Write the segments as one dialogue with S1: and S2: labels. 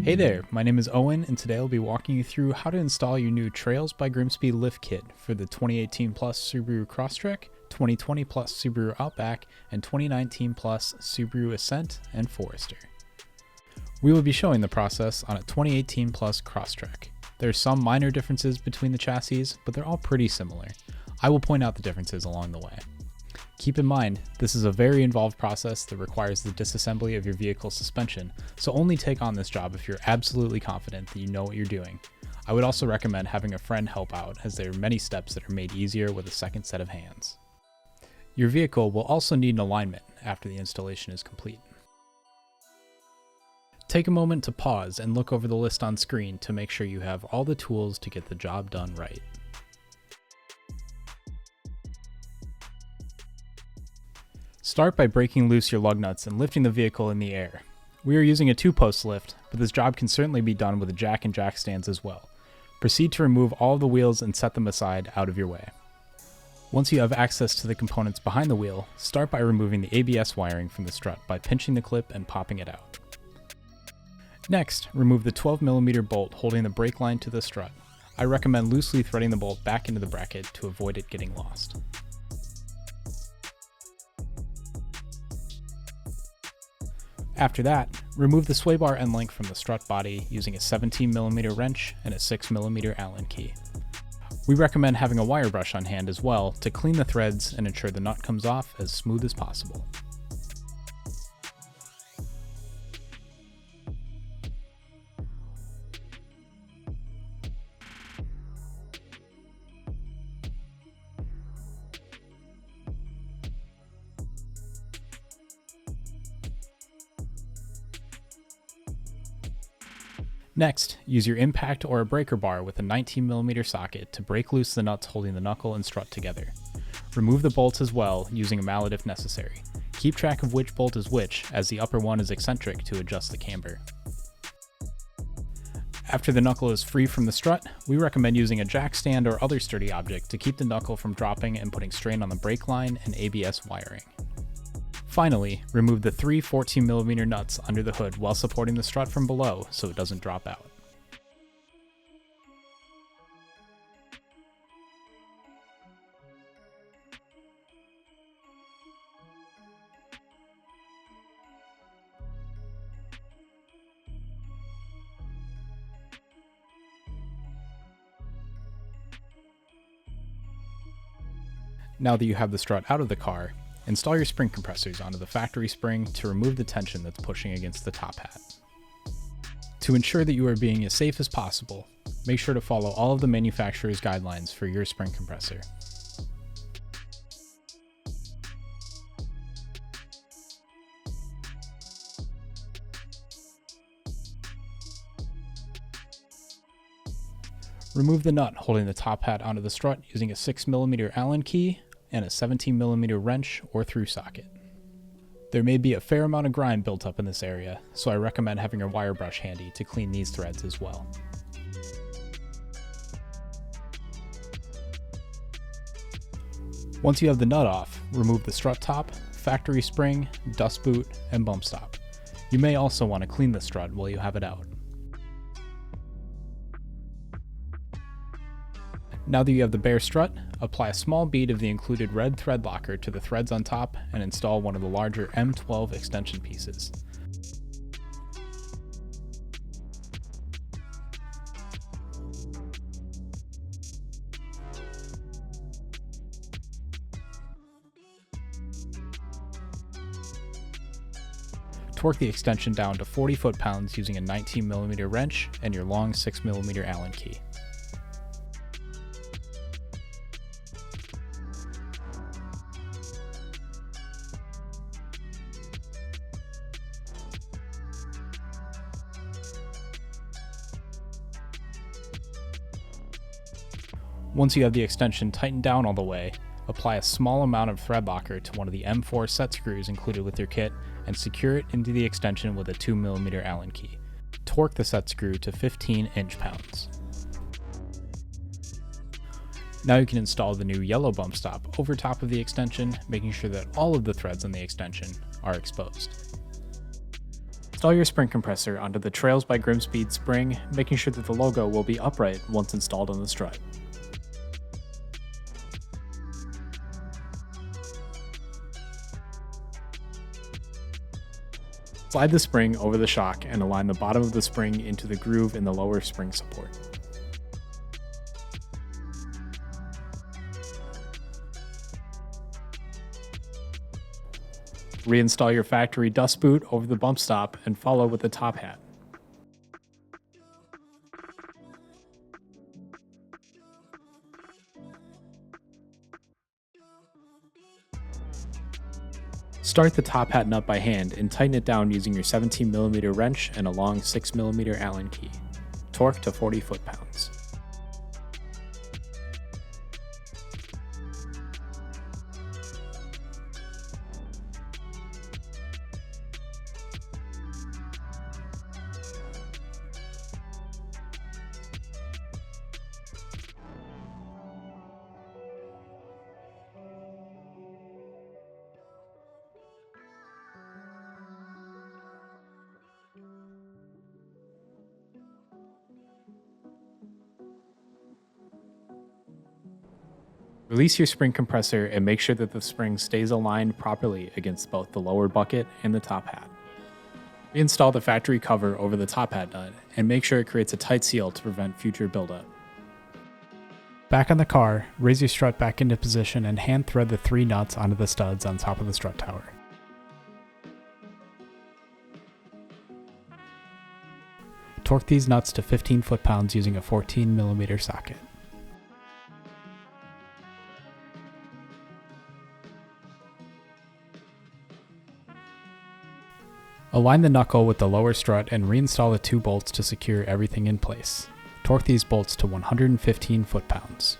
S1: Hey there, my name is Owen, and today I'll be walking you through how to install your new Trails by GrimmSpeed Lift Kit for the 2018 Plus Subaru Crosstrek, 2020 Plus Subaru Outback, and 2019 Plus Subaru Ascent and Forester. We will be showing the process on a 2018 Plus Crosstrek. There are some minor differences between the chassis, but they're all pretty similar. I will point out the differences along the way. Keep in mind, this is a very involved process that requires the disassembly of your vehicle's suspension, so only take on this job if you're absolutely confident that you know what you're doing. I would also recommend having a friend help out, as there are many steps that are made easier with a second set of hands. Your vehicle will also need an alignment after the installation is complete. Take a moment to pause and look over the list on screen to make sure you have all the tools to get the job done right. Start by breaking loose your lug nuts and lifting the vehicle in the air. We are using a 2-post lift, but this job can certainly be done with a jack and jack stands as well. Proceed to remove all of the wheels and set them aside out of your way. Once you have access to the components behind the wheel, start by removing the ABS wiring from the strut by pinching the clip and popping it out. Next, remove the 12mm bolt holding the brake line to the strut. I recommend loosely threading the bolt back into the bracket to avoid it getting lost. After that, remove the sway bar end link from the strut body using a 17mm wrench and a 6mm Allen key. We recommend having a wire brush on hand as well to clean the threads and ensure the nut comes off as smooth as possible. Next, use your impact or a breaker bar with a 19mm socket to break loose the nuts holding the knuckle and strut together. Remove the bolts as well, using a mallet if necessary. Keep track of which bolt is which, as the upper one is eccentric to adjust the camber. After the knuckle is free from the strut, we recommend using a jack stand or other sturdy object to keep the knuckle from dropping and putting strain on the brake line and ABS wiring. Finally, remove the 3 14mm nuts under the hood while supporting the strut from below so it doesn't drop out. Now that you have the strut out of the car, install your spring compressors onto the factory spring to remove the tension that's pushing against the top hat. To ensure that you are being as safe as possible, make sure to follow all of the manufacturer's guidelines for your spring compressor. Remove the nut holding the top hat onto the strut using a 6mm Allen key and a 17mm wrench or through socket. There may be a fair amount of grime built up in this area, so I recommend having your wire brush handy to clean these threads as well. Once you have the nut off, remove the strut top, factory spring, dust boot, and bump stop. You may also want to clean the strut while you have it out. Now that you have the bare strut, apply a small bead of the included red thread locker to the threads on top and install one of the larger M12 extension pieces. Torque the extension down to 40 foot-pounds using a 19mm wrench and your long 6mm Allen key. Once you have the extension tightened down all the way, apply a small amount of thread locker to one of the M4 set screws included with your kit and secure it into the extension with a 2mm Allen key. Torque the set screw to 15 inch-pounds. Now you can install the new yellow bump stop over top of the extension, making sure that all of the threads on the extension are exposed. Install your spring compressor onto the Trails by GrimmSpeed spring, making sure that the logo will be upright once installed on the strut. Slide the spring over the shock and align the bottom of the spring into the groove in the lower spring support. Reinstall your factory dust boot over the bump stop and follow with the top hat. Start the top hat nut by hand and tighten it down using your 17mm wrench and a long 6mm Allen key. Torque to 40 foot-pounds. Release your spring compressor and make sure that the spring stays aligned properly against both the lower bucket and the top hat. Reinstall the factory cover over the top hat nut and make sure it creates a tight seal to prevent future buildup. Back on the car, raise your strut back into position and hand thread the 3 nuts onto the studs on top of the strut tower. Torque these nuts to 15 foot-pounds using a 14mm socket. Align the knuckle with the lower strut and reinstall the 2 bolts to secure everything in place. Torque these bolts to 115 foot-pounds.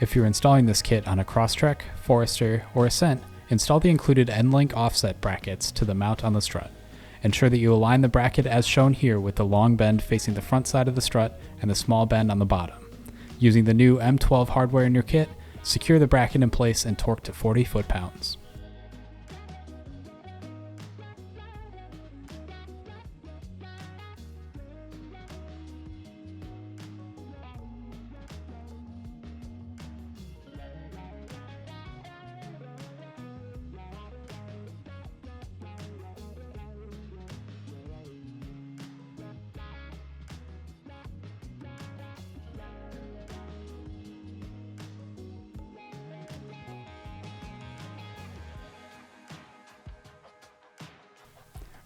S1: If you're installing this kit on a Crosstrek, Forester, or Ascent, install the included end-link offset brackets to the mount on the strut. Ensure that you align the bracket as shown here with the long bend facing the front side of the strut and the small bend on the bottom. Using the new M12 hardware in your kit, secure the bracket in place and torque to 40 foot-pounds.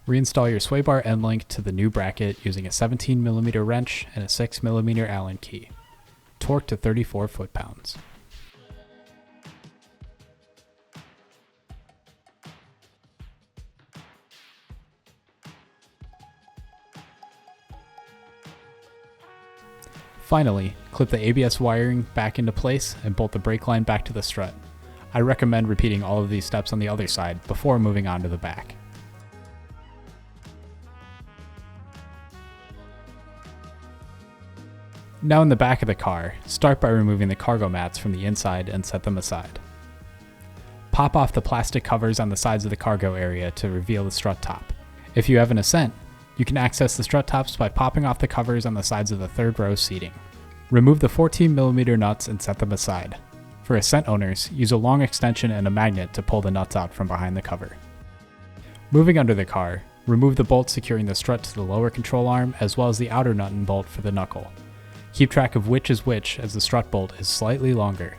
S1: Reinstall your sway bar end link to the new bracket using a 17mm wrench and a 6mm Allen key. Torque to 34 foot-pounds. Finally, clip the ABS wiring back into place and bolt the brake line back to the strut. I recommend repeating all of these steps on the other side before moving on to the back. Now in the back of the car, start by removing the cargo mats from the inside and set them aside. Pop off the plastic covers on the sides of the cargo area to reveal the strut top. If you have an Ascent, you can access the strut tops by popping off the covers on the sides of the third row seating. Remove the 14mm nuts and set them aside. For Ascent owners, use a long extension and a magnet to pull the nuts out from behind the cover. Moving under the car, remove the bolt securing the strut to the lower control arm as well as the outer nut and bolt for the knuckle. Keep track of which is which as the strut bolt is slightly longer.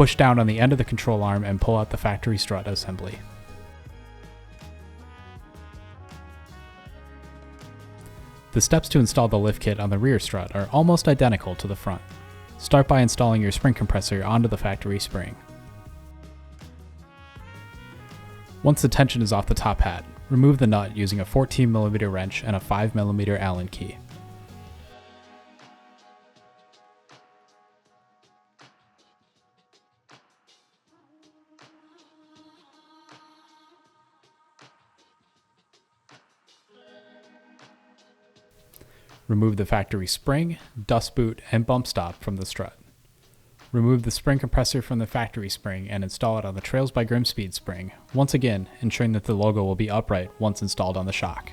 S1: Push down on the end of the control arm and pull out the factory strut assembly. The steps to install the lift kit on the rear strut are almost identical to the front. Start by installing your spring compressor onto the factory spring. Once the tension is off the top hat, remove the nut using a 14mm wrench and a 5mm Allen key. Remove the factory spring, dust boot, and bump stop from the strut. Remove the spring compressor from the factory spring and install it on the Trails by GrimmSpeed spring, once again ensuring that the logo will be upright once installed on the shock.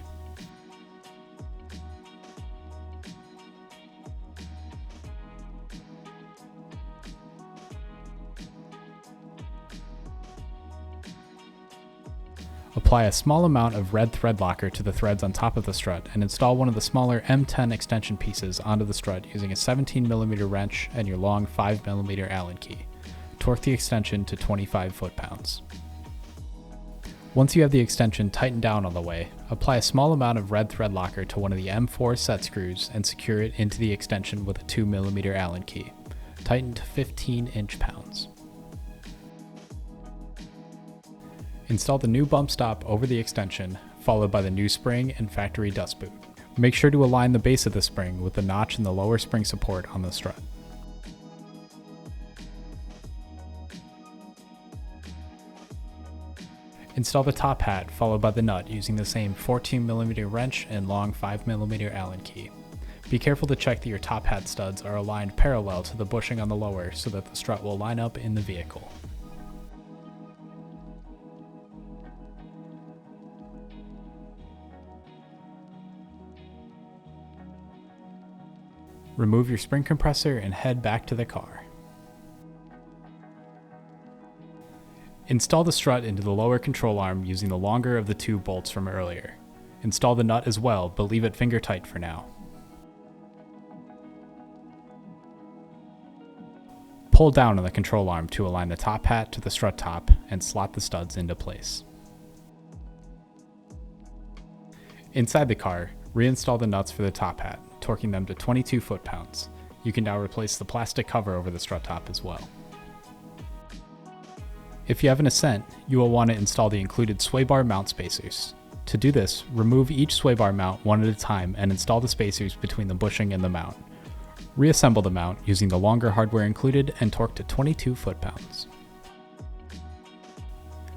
S1: Apply a small amount of red thread locker to the threads on top of the strut and install one of the smaller M10 extension pieces onto the strut using a 17mm wrench and your long 5mm Allen key. Torque the extension to 25 foot-pounds. Once you have the extension tightened down all the way, apply a small amount of red thread locker to one of the M4 set screws and secure it into the extension with a 2mm Allen key. Tighten to 15 inch-pounds. Install the new bump stop over the extension, followed by the new spring and factory dust boot. Make sure to align the base of the spring with the notch in the lower spring support on the strut. Install the top hat, followed by the nut using the same 14mm wrench and long 5mm Allen key. Be careful to check that your top hat studs are aligned parallel to the bushing on the lower so that the strut will line up in the vehicle. Remove your spring compressor and head back to the car. Install the strut into the lower control arm using the longer of the two bolts from earlier. Install the nut as well, but leave it finger tight for now. Pull down on the control arm to align the top hat to the strut top and slot the studs into place. Inside the car, reinstall the nuts for the top hat, torquing them to 22 foot-pounds. You can now replace the plastic cover over the strut top as well. If you have an Ascent, you will want to install the included sway bar mount spacers. To do this, remove each sway bar mount one at a time and install the spacers between the bushing and the mount. Reassemble the mount using the longer hardware included and torque to 22 foot-pounds.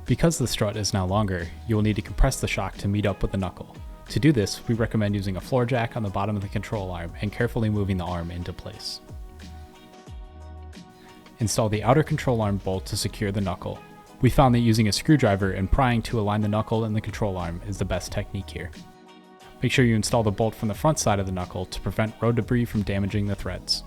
S1: Because the strut is now longer, you will need to compress the shock to meet up with the knuckle. To do this, we recommend using a floor jack on the bottom of the control arm and carefully moving the arm into place. Install the outer control arm bolt to secure the knuckle. We found that using a screwdriver and prying to align the knuckle and the control arm is the best technique here. Make sure you install the bolt from the front side of the knuckle to prevent road debris from damaging the threads.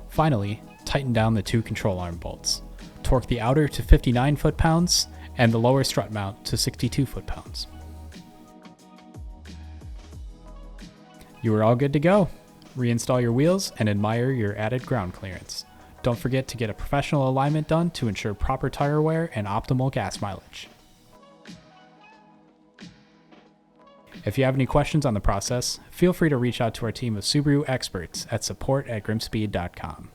S1: Finally, tighten down the two control arm bolts. Torque the outer to 59 foot-pounds and the lower strut mount to 62 foot-pounds. You are all good to go. Reinstall your wheels and admire your added ground clearance. Don't forget to get a professional alignment done to ensure proper tire wear and optimal gas mileage. If you have any questions on the process, feel free to reach out to our team of Subaru experts at support@grimmspeed.com.